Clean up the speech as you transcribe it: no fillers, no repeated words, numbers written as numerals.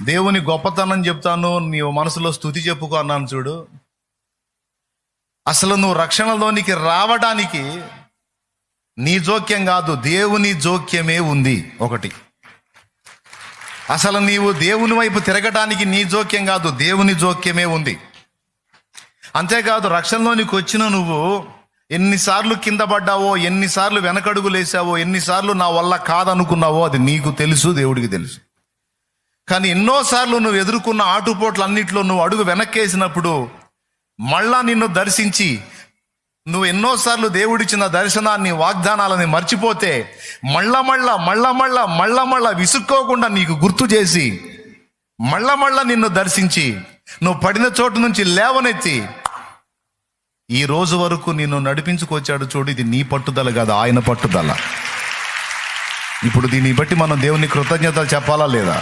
దేవుని గొప్పతనం చెప్తాను, నీ మనసులో స్తుతి చెప్పుకో అన్నాను చూడు. అసలు నువ్వు రక్షణలోనికి రావడానికి నీ జోక్యం కాదు, దేవుని జోక్యమే ఉంది. ఒకటి, అసలు నీవు దేవుని వైపు తిరగటానికి నీ జోక్యం కాదు, దేవుని జోక్యమే ఉంది. అంతేకాదు, రక్షణలోనికి వచ్చిన నువ్వు ఎన్నిసార్లు కింద పడ్డావో, ఎన్నిసార్లు వెనకడుగులేసావో, ఎన్నిసార్లు నా వల్ల కాదనుకున్నావో అది నీకు తెలుసు, దేవుడికి తెలుసు. కానీ ఎన్నోసార్లు నువ్వు ఎదుర్కొన్న ఆటుపోట్లన్నిట్లో నువ్వు అడుగు వెనక్కేసినప్పుడు మళ్ళా నిన్ను దర్శించి, నువ్వు ఎన్నోసార్లు దేవుడిచ్చిన దర్శనాన్ని, వాగ్దానాలని మర్చిపోతే మళ్ళా విసుక్కోకుండా నీకు గుర్తు చేసి మళ్ళా నిన్ను దర్శించి నువ్వు పడిన చోటు నుంచి లేవనెత్తి ఈ రోజు వరకు నిన్ను నడిపించుకొచ్చాడు చూడు. ఇది నీ పట్టుదల కాదు, ఆయన పట్టుదల. ఇప్పుడు దీన్ని బట్టి మనం దేవుని కృతజ్ఞతలు చెప్పాలా లేదా?